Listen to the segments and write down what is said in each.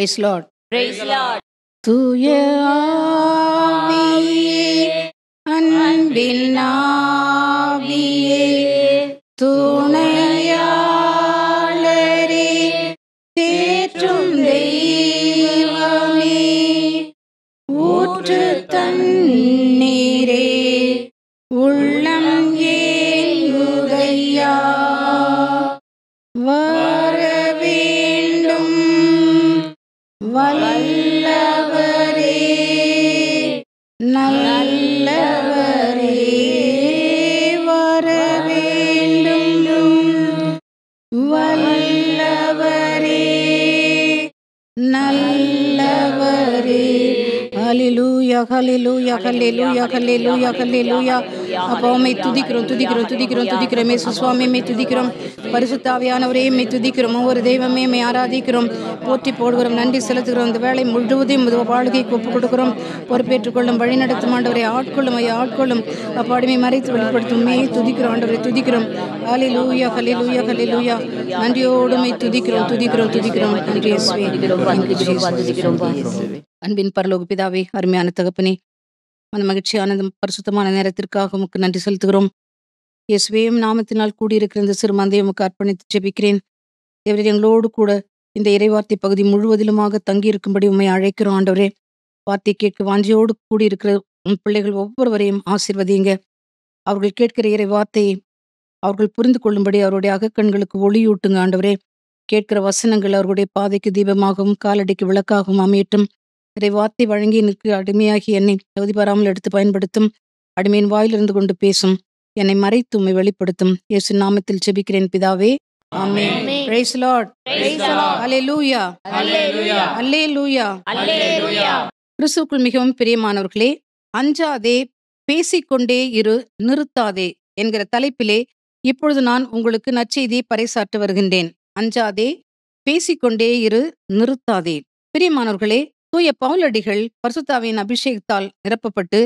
Praise Lord. Praise Lord. தூய ஆவியே, அன்பின் ஆவியே, துணையாளரே, தேற்றும் தெய்வமே, ஊற்று தண்ணீரே, உள்ளம் ஏங்குதையா, வர வேண்டும் வல்லவரே, நல்லவரே, வர வேண்டும் வல்லவரே, நல்லவரே. ஹல்லேலூயா, ஹல்லேலூயா, ஹல்லேலூயா, ஹல்லேலூயா, ஹல்லேலூயா. அப்பா உம்மை துதிக்கிறோம், துதிக்கிறோம், துதிக்கிறோம், துதிக்கிறோம். இயேசு சுவாமி உம்மை துதிக்கிறோம். பரிசுத்த ஆவியானவரே உம்மை துதிக்கிறோம். ஒவ்வொரு தெய்வமே உம்மை ஆராதிக்கிறோம், போற்றி போடுகிறோம், நன்றி செலுத்துகிறோம். இந்த வேளை முழுவதையும் வாழ்க்கைக்கு ஒப்புக் கொடுக்கிறோம். பொறுப்பேற்றுக் கொள்ளும், வழி நடத்தும் ஆண்டவரை, ஆட்கொள்ளும், ஐயா ஆட்கொள்ளும். அப்பா அடிமை மறைத்து வெளிப்படுத்தும் உம்மை துதிக்கிறோம் ஆண்டவரை, துதிக்கிறோம். ஹல்லேலூயா, ஹல்லேலூயா, ஹல்லேலூயா. நன்றியோடு உம்மை துதிக்கிறோம், துதிக்கிறோம், துதிக்கிறோம். நன்றி இயேசுவே. அன்பின் பரலோக பிதாவே, அருமையான தகப்பனே, மன மகிழ்ச்சியான பரிசுத்தமான நேரத்திற்காக உமக்கு நன்றி செலுத்துகிறோம். இயேசுவேயும் நாமத்தினால் கூடியிருக்கிற இந்த சிறு மந்தையை உமக்கு அர்ப்பணித்து ஜெபிக்கிறேன். தேவரே, எங்களோடு கூட இந்த இறைவார்த்தை பகுதி முழுவதிலுமாக தங்கியிருக்கும்படி உம்மை அழைக்கிறோம் ஆண்டவரே. வார்த்தை கேட்க வாஞ்சியோடு கூடியிருக்கிற உம் பிள்ளைகள் ஒவ்வொருவரையும் ஆசீர்வதிங்க. அவர்கள் கேட்கிற இறை வார்த்தையை அவர்கள் புரிந்து கொள்ளும்படி அவருடைய அகக்கண்களுக்கு ஒளியூட்டுங்க ஆண்டவரே. கேட்கிற வசனங்கள் அவர்களுடைய பாதைக்கு தீபமாகவும் காலடிக்கு விளக்காகவும் அமையட்டும். இறை வார்த்தை வழங்கி நிற்கு அடிமையாகி என்னை தகுதி பெறாமல் எடுத்து பயன்படுத்தும். அடிமையின் வாயிலிருந்து கொண்டு பேசும், என்னை மறைத்து உம்மை வெளிப்படுத்தும். இயேசு நாமத்தில் ஜெபிக்கிறேன் பிதாவே, ஆமென். Praise the Lord. Hallelujah. Hallelujah. கிறிஸ்துவுக்குள் மிகவும் பிரியமானவர்களே, அஞ்சாதே, பேசிக்கொண்டே இரு, நிறுத்தாதே என்கிற தலைப்பிலே இப்பொழுது நான் உங்களுக்கு நற்செய்தியை பறைசாற்ற வருகின்றேன். அஞ்சாதே, பேசிக்கொண்டே இரு, நிறுத்தாதே. பிரியமானவர்களே, தூய பவுலடிகள் பரிசுத்த ஆவியின் அபிஷேகத்தால் நிரப்பப்பட்டு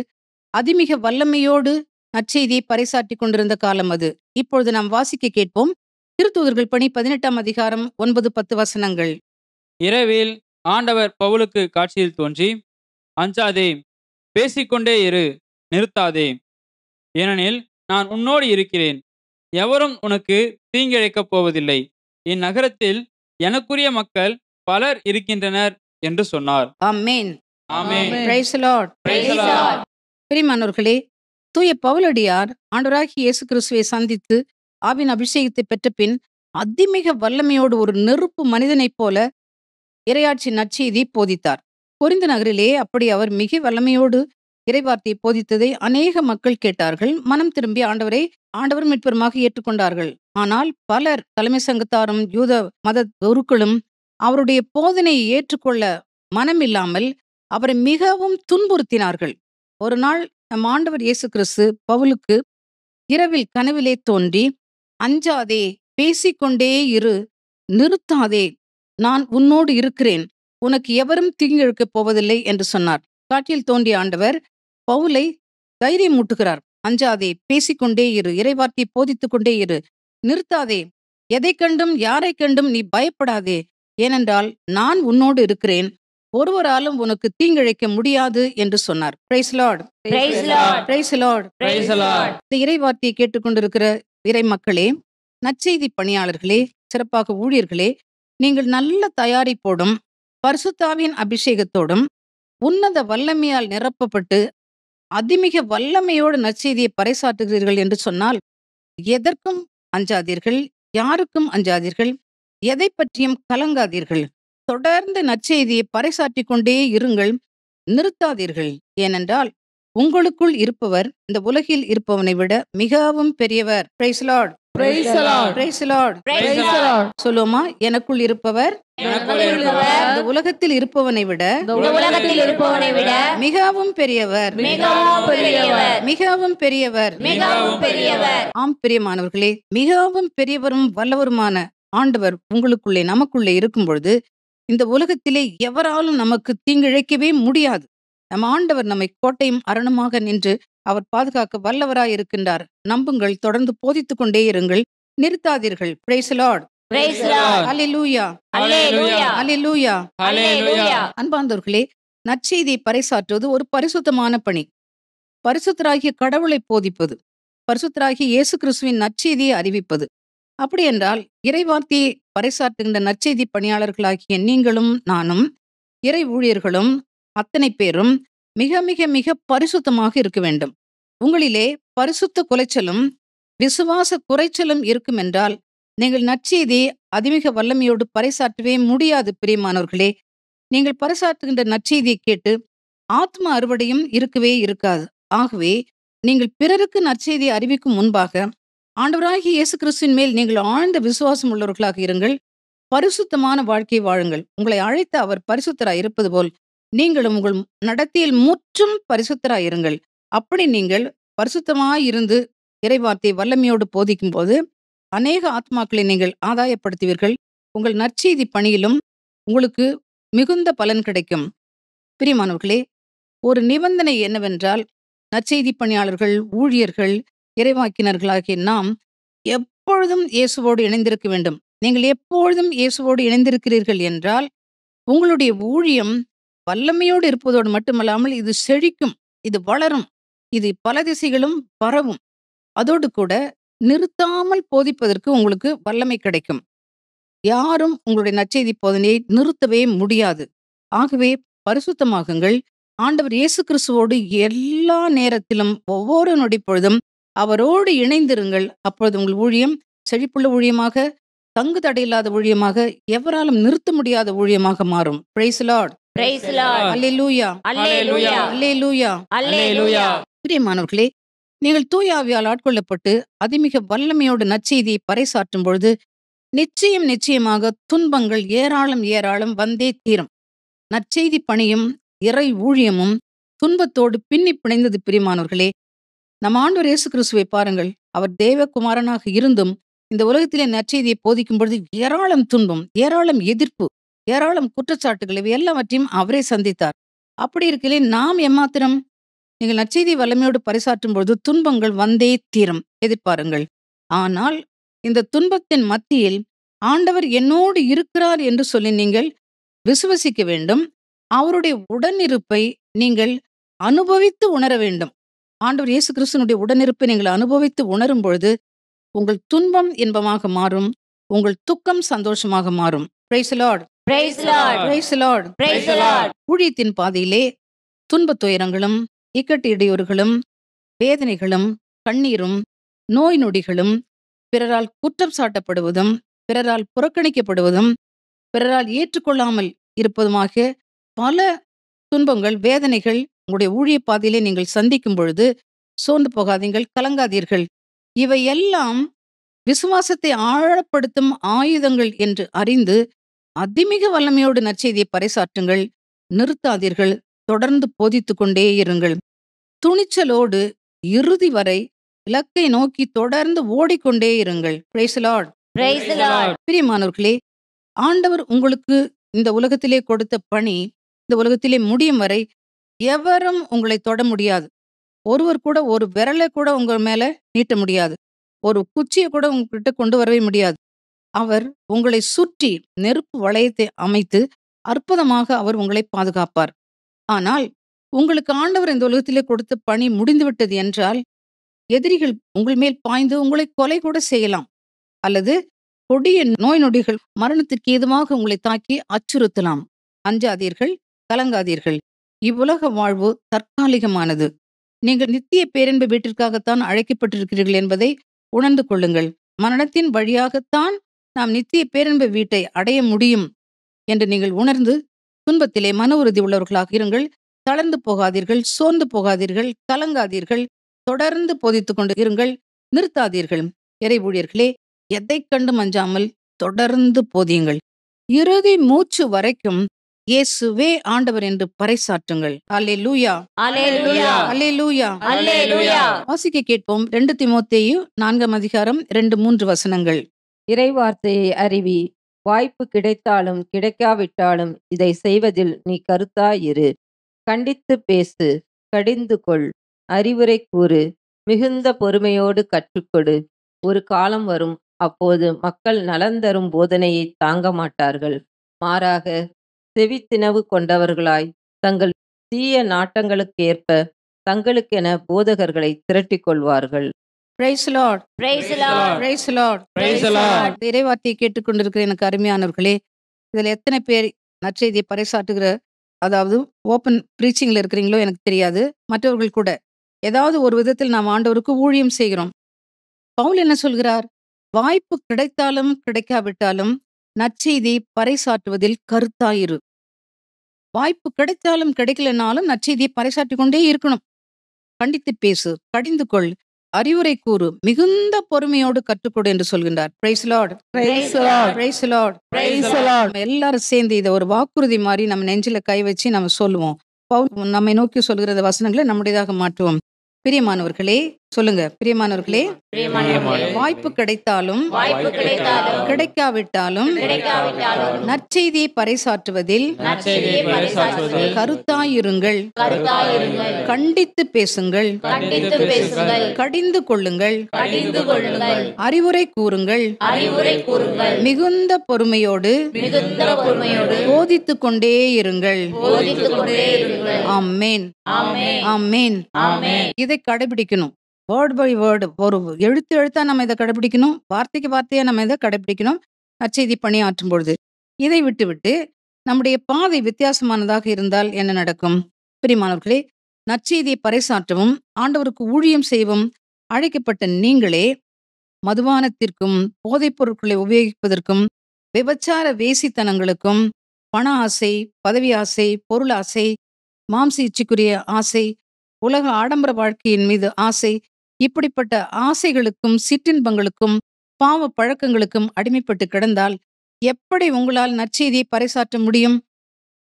அதிமிக வல்லமையோடு நற்செய்தியை பறைசாற்றிக் கொண்டிருந்த காலம் அது. இப்பொழுது நாம் வாசிக்க கேட்போம். திருத்தூதர்கள் பணி 18ஆம் அதிகாரம் 9-10 வசனங்கள். இரவில் ஆண்டவர் பவுலுக்கு காட்சியில் தோன்றி, அஞ்சாதே, பேசிக்கொண்டே இரு, நிறுத்தாதே. ஏனெனில் நான் உன்னோடு இருக்கிறேன். எவரும் உனக்கு தீங்கிழைக்கப் போவதில்லை. இந்நகரத்தில் எனக்குரிய மக்கள் பலர் இருக்கின்றனர் என்று சொன்னார். ஆமென். ஆமென். Praise the Lord. பிரியமானவர்களே, தூய பவுலடியார் ஆண்டவராகிய இயேசு கிறிஸ்துவை சந்தித்து ஆவின் அபிஷேகத்தை பெற்ற பின் அதிமிக வல்லமையோடு ஒரு நெருப்பு மனிதனைப் போல இறையாட்சி நற்செய்தி போதித்தார். கொரிந்து நகரிலே அப்படி அவர் மிக வல்லமையோடு இறைவார்த்தையை போதித்ததை அநேக மக்கள் கேட்டார்கள். மனம் திரும்பி ஆண்டவர் மீட்பருமாக ஏற்றுக்கொண்டார்கள். ஆனால் பலர் தலைமை சங்கத்தாரும் யூத மத குருக்களும் அவருடைய போதனையை ஏற்றுக்கொள்ள மனமில்லாமல் அவரை மிகவும் துன்புறுத்தினார்கள். ஒரு நாள் நம் ஆண்டவர் இயேசு கிறிஸ்து பவுலுக்கு இரவில் கனவிலே தோன்றி, அஞ்சாதே, பேசிக்கொண்டே இரு, நிறுத்தாதே, நான் உன்னோடு இருக்கிறேன், உனக்கு எவரும் தீங்கிழைக்கப் போவதில்லை என்று சொன்னார். காற்றில் தோன்றிய ஆண்டவர் பவுலை தைரியமூட்டுகிறார். அஞ்சாதே, பேசிக்கொண்டே இரு, இறைவார்த்தை போதித்துக் கொண்டே இரு, நிறுத்தாதே, எதை கண்டும் யாரை கண்டும் நீ பயப்படாதே, ஏனென்றால் நான் உன்னோடு இருக்கிறேன், ஒருவராலும் உனக்கு தீங்கிழைக்க முடியாது என்று சொன்னார். Praise the Lord. Praise the Lord. Praise the Lord. Praise the Lord. இந்த இறைவார்த்தையை கேட்டுக்கொண்டிருக்கிற இறை மக்களே, நற்செய்தி பணியாளர்களே, சிறப்பாக ஊழியர்களே, நீங்கள் நல்ல தயாரிப்போடும் பரிசுத்த ஆவியின் அபிஷேகத்தோடும் உன்னத வல்லமையால் நிரப்பப்பட்டு அதிமிக வல்லமையோடு நற்செய்தியை பறைசாற்றுகிறீர்கள் என்று சொன்னால் எதற்கும் அஞ்சாதீர்கள், யாருக்கும் அஞ்சாதீர்கள், எதை பற்றியும் கலங்காதீர்கள். தொடர்ந்து நற்செய்தியை பறைசாற்றிக் கொண்டே இருங்கள், நிறுத்தாதீர்கள். ஏனென்றால் உங்களுக்குள் இருப்பவர் இந்த உலகில் இருப்பவனை விட மிகவும் பெரியவர். Praise the Lord. Praise the Lord. Praise the Lord. Praise the Lord. சொல்லுமா, எனக்குள் இருப்பவர் இந்த உலகத்தில் இருப்பவனை விட மிகவும் பெரியவர், மிகவும் பெரியவர். ஆம் பிரியமானவர்களே, மிகவும் பெரியவரும் வல்லவருமான ஆண்டவர் உங்களுக்குள்ளே நமக்குள்ளே இருக்கும் பொழுது இந்த உலகத்திலே எவராலும் நமக்கு தீங்கிழைக்கவே முடியாது. நம் ஆண்டவர் நம்மை கோட்டையும் அரணுமாக நின்று அவர் பாதுகாக்க வல்லவராய் இருக்கின்றார். நம்புங்கள், தொடர்ந்து போதித்துக் கொண்டே இருங்கள், நிறுத்தாதீர்கள். Praise the Lord. Praise the Lord. அல்லேலூயா Hallelujah. அல்லேலூயா. Hallelujah. அன்பார்ந்தவர்களே, நற்செய்தியை பறைசாற்றுவது ஒரு பரிசுத்தமான பணி. பரிசுத்தராகிய கடவுளை போதிப்பது, பரிசுத்தராகிய இயேசு கிறிஸ்துவின் நற்செய்தியை அறிவிப்பது. அப்படி என்றால் இறைவார்த்தையை பறைசாற்றுகின்ற நற்செய்தி பணியாளர்களாகிய நீங்களும் நானும், இறை ஊழியர்களும் அத்தனை பேரும் மிக மிக மிக பரிசுத்தமாக இருக்க வேண்டும். உங்களிலே பரிசுத்த குலைச்சலும் விசுவாச குறைச்சலும் இருக்கும் என்றால் நீங்கள் நற்செய்தியை அதிமிக வல்லமையோடு பறைசாற்றவே முடியாது. பிரியமானவர்களே, நீங்கள் பறைசாற்றுகின்ற நற்செய்தியை கேட்டு ஆத்ம அறுவடையும் இருக்கவே இருக்காது. ஆகவே நீங்கள் பிறருக்கு நற்செய்தியை அறிவிக்கும் முன்பாக ஆண்டவராகிய இயேசு கிறிஸ்துவின் மேல் நீங்கள் ஆழ்ந்த விசுவாசம் உள்ளவர்களாக இருங்கள். பரிசுத்தமான வாழ்க்கை வாழுங்கள். உங்களை அழைத்த அவர் பரிசுத்தராய் இருப்பது போல் நீங்களும் உங்கள் நடத்தையில் முற்றும் பரிசுத்தராய் இருங்கள். அப்படி நீங்கள் பரிசுத்தமாய் இருந்து இறைவார்த்தையை வல்லமையோடு போதிக்கும் போது அநேக ஆத்மாக்களை நீங்கள் ஆதாயப்படுத்துவீர்கள். உங்கள் நற்செய்தி பணியிலும் உங்களுக்கு மிகுந்த பலன் கிடைக்கும். பிரியமானவர்களே, ஒரு நிபந்தனை என்னவென்றால் நற்செய்தி பணியாளர்கள், ஊழியர்கள், இறைவாக்கினர்களாகிய நாம் எப்பொழுதும் இயேசுவோடு இணைந்திருக்க வேண்டும். நீங்கள் எப்பொழுதும் இயேசுவோடு இணைந்திருக்கிறீர்கள் என்றால் உங்களுடைய ஊழியம் வல்லமையோடு இருப்பதோடு மட்டுமல்லாமல் இது செழிக்கும், இது வளரும், இது பல திசைகளும் பரவும். அதோடு கூட நிறுத்தாமல் போதிப்பதற்கு உங்களுக்கு வல்லமை கிடைக்கும். யாரும் உங்களுடைய நற்செய்தி போதனையை நிறுத்தவே முடியாது. ஆகவே பரிசுத்தமாகுங்கள். ஆண்டவர் இயேசு கிறிஸ்துவோடு எல்லா நேரத்திலும் ஒவ்வொரு நொடி பொழுதும் அவரோடு இணைந்திருங்கள். அப்பொழுது உங்கள் ஊழியம் செழிப்புள்ள ஊழியமாக, தங்கு தடையில்லாத ஊழியமாக, எவராலும் நிறுத்த முடியாத ஊழியமாக மாறும். Price the Lord. Praise the Lord. அல்லேலூயா Hallelujah. அல்லேலூயா. Hallelujah. பிரியமானவர்களே, நீங்கள் தூய ஆவியால் ஆட்கொள்ளப்பட்டு அதிமிக வல்லமையோடு நற்செய்தியை பறைசாற்றும் பொழுது நிச்சயமாக துன்பங்கள் ஏராளம் ஏராளம் வந்தே தீரும். நற்செய்தி பணியும் இறை ஊழியமும் துன்பத்தோடு பின்னி பிணைந்தது. பிரியமானவர்களே, நம் ஆண்டவர் இயேசு கிறிஸ்துவை பாருங்கள். அவர் தேவகுமாரனாக இருந்தும் இந்த உலகத்திலே நற்செய்தியை போதிக்கும் பொழுது ஏராளம் துன்பம், ஏராளம் எதிர்ப்பு, ஏராளம் குற்றச்சாட்டுகள், இவை எல்லாவற்றையும் அவரே சந்தித்தார். அப்படி இருக்கையிலே நாம் எம்மாத்திரம்? நீங்கள் நற்செய்தி வல்லமையோடு பறைசாற்றும் பொழுது துன்பங்கள் வந்தே தீரும், எதிர்பாருங்கள். ஆனால் இந்த துன்பத்தின் மத்தியில் ஆண்டவர் என்னோடு இருக்கிறார் என்று சொல்லி நீங்கள் விசுவசிக்க வேண்டும். அவருடைய உடனிருப்பை நீங்கள் அனுபவித்து உணர வேண்டும். ஆண்டவர் இயேசு கிறிஸ்துவினுடைய உடனிருப்பை நீங்கள் அனுபவித்து உணரும் பொழுது உங்கள் துன்பம் இன்பமாக மாறும், உங்கள் துக்கம் சந்தோஷமாக மாறும். Price the Lord. Praise the Lord. Price the Lord. Praise the Lord. ஊழியத்தின் பாதையிலே துன்பத் துயரங்களும் இக்கட்டு இடையூறுகளும் வேதனைகளும் கண்ணீரும் நோய் நொடிகளும் பிறரால் குற்றம் சாட்டப்படுவதும் பிறரால் புறக்கணிக்கப்படுவதும் பிறரால் ஏற்றுக்கொள்ளாமல் இருப்பதுமாக பல துன்பங்கள், வேதனைகள் உங்களுடைய ஊழிய பாதையிலே நீங்கள் சந்திக்கும் பொழுது சோர்ந்து போகாதீர்கள், கலங்காதீர்கள். இவையெல்லாம் விசுவாசத்தை ஆழப்படுத்தும் ஆயுதங்கள் என்று அறிந்து அதிமிக வல்லமையோடு நற்செய்தியை பறைசாற்றுங்கள். நிறுத்தாதீர்கள், தொடர்ந்து போதித்துக் கொண்டே இருங்கள். துணிச்சலோடு இறுதி வரை இலக்கை நோக்கி தொடர்ந்து ஓடிக்கொண்டே இருங்கள். Price the Lord. Praise the Lord. பிரியமானவர்களே, ஆண்டவர் உங்களுக்கு இந்த உலகத்திலே கொடுத்த பணி இந்த உலகத்திலே முடியும் வரை எவரும் உங்களை தொட முடியாது. ஒருவர் கூட ஒரு விரலை கூட உங்க மேல நீட்ட முடியாது. ஒரு குச்சியை கூட உங்ககிட்ட கொண்டு வரவே முடியாது. அவர் உங்களை சுற்றி நெருப்பு வளையத்தை அமைத்து அற்புதமாக அவர் உங்களை பாதுகாப்பார். ஆனால் உங்களுக்கு ஆண்டவர் இந்த உலகத்திலே கொடுத்த பணி முடிந்துவிட்டது என்றால் எதிரிகள் உங்கள் மேல் பாய்ந்து உங்களை கொலை கூட செய்யலாம். அல்லது கொடிய நோய் நொடிகள் மரணத்திற்கு ஏதுவாக உங்களை தாக்கி அச்சுறுத்தலாம். அஞ்சாதீர்கள், கலங்காதீர்கள். இவ்வுலக வாழ்வு தற்காலிகமானது. நீங்கள் நித்திய பேரன்பு வீட்டிற்காகத்தான் அழைக்கப்பட்டிருக்கிறீர்கள் என்பதை உணர்ந்து கொள்ளுங்கள். மரணத்தின் வழியாகத்தான் நாம் நித்திய பேரன்பு வீட்டை அடைய முடியும் என்று நீங்கள் உணர்ந்து துன்பத்திலே மன உறுதி உள்ளவர்களாக இருங்கள். தளர்ந்து போகாதீர்கள், சோர்ந்து போகாதீர்கள், கலங்காதீர்கள். தொடர்ந்து போதித்துக் கொண்டு இருங்கள், நிறுத்தாதீர்கள். இறை ஊழியர்களே, எதை கண்டு மஞ்சாமல் தொடர்ந்து போதியுங்கள். இறுதி மூச்சு வரைக்கும் இயேசுவே ஆண்டவர் என்று பறைசாற்றுங்கள். அல்லேலூயா. Hallelujah. அல்லேலூயா. Hallelujah. வாசிக்க கேட்போம். 2 தீமோத்தேயு 4 அதிகாரம் 2-3 வசனங்கள். இறைவார்த்தையை அறிவி, வாய்ப்பு கிடைத்தாலும் கிடைக்காவிட்டாலும் இதை செய்வதில் நீ கருத்தாயிரு. கண்டித்து பேசு, கடிந்து கொள், அறிவுரை கூறு, மிகுந்த பொறுமையோடு கற்றுக்கொடு. ஒரு காலம் வரும், அப்போது மக்கள் நலந்தரும் போதனையை தாங்க மாட்டார்கள். மாறாக செவித்தினவு கொண்டவர்களாய் தங்கள் தீய நாட்டங்களுக்கேற்ப தங்களுக்கென போதகர்களை திரட்டிக் கொள்வார்கள். Praise Lord, Praise the Lord. Praise Lord. Praise the Lord. இந்த இறைவார்த்தையை கேட்டுக்கொண்டிருக்கிற எனக்கு அருமையானவர்களே, இதில் எத்தனை பேர் நற்செய்தியை பறைசாற்றுகிற, அதாவது ஓப்பன் ப்ரீச்சிங்கில் இருக்கிறீங்களோ எனக்கு தெரியாது. மற்றவர்கள் கூட ஏதாவது ஒரு விதத்தில் நாம் ஆண்டவருக்கு ஊழியம் செய்கிறோம். பவுல் என்ன சொல்கிறார்? வாய்ப்பு கிடைத்தாலும் கிடைக்காவிட்டாலும் நற்செய்தி பறைசாற்றுவதில் கருத்தாயிரு. வாய்ப்பு கிடைத்தாலும் கிடைக்கலனாலும் நற்செய்தியை பறைசாற்றிக் கொண்டே இருக்கணும். கண்டித்து பேசு, கடிந்து கொள், அறிவுரை கூறு, மிகுந்த பொறுமையோடு கற்றுக்கொடு என்று சொல்கின்றார். Praise Lord, Praise the Lord. Praise Lord. Praise the Lord. நம்ம எல்லாரும் சேர்ந்து இதை ஒரு வாக்குறுதி மாதிரி நம்ம நெஞ்சில கை வச்சு நம்ம சொல்லுவோம். பவுல் நம்மை நோக்கி சொல்கிற வசனங்களை நம்முடையதாக மாற்றுவோம். பிரியமானவர்களே, சொல்லுங்க. பிரியமானவர்களே, பிரியமானவர்களே, வாய்ப்பு கிடைத்தாலும் வாய்ப்பு கிடைத்தாலும் கிடைக்காவிட்டாலும் கிடைக்காவிட்டாலும் நற்செய்தியை பறைசாற்றுவதில் நற்செய்தியை பறைசாற்றுவதில் கருத்தாயிருங்கள், கருத்தாயிருங்கள். கண்டித்து பேசுங்கள், கண்டித்து பேசுங்கள். கடிந்து கொள்ளுங்கள், கடிந்து கொள்ளுங்கள். அறிவுரை கூறுங்கள், அறிவுரை கூறுங்கள். மிகுந்த பொறுமையோடு மிகுந்த பொறுமையோடு போதித்துக் கொண்டே இருங்கள். போதித்துக் கொண்டே இருங்கள். ஆமென், ஆமென். ஆமென். ஆமென். இதை கடைபிடிக்கணும். வேர்ட் பை வேர்டு, ஒரு எழுத்து எழுத்தா நம்ம இதை கடைபிடிக்கணும். வார்த்தைக்கு வார்த்தையா நம்ம இதை கடைபிடிக்கணும். நற்செய்தி பணியாற்றும் பொழுது இதை விட்டுவிட்டு நம்முடைய பாதை வித்தியாசமானதாக இருந்தால் என்ன நடக்கும்? பிரியமானவர்களே, நற்செய்தியை பறைசாற்றவும் ஆண்டவருக்கு ஊழியம் செய்யவும் அழைக்கப்பட்ட நீங்களே மதுபானத்திற்கும் போதைப் பொருட்களை உபயோகிப்பதற்கும் விபச்சார வேசித்தனங்களுக்கும் பண ஆசை, பதவி ஆசை, பொருள் ஆசை, மாம்ச இச்சைக்குரிய ஆசை, உலக ஆடம்பர வாழ்க்கையின் மீது ஆசை, இப்படிப்பட்ட ஆசைகளுக்கும் சிற்றின்பங்களுக்கும் பாவ பழக்கங்களுக்கும் அடிமைப்பட்டு கிடந்தால் எப்படி உங்களால் நற்செய்தியை பறைசாற்ற முடியும்?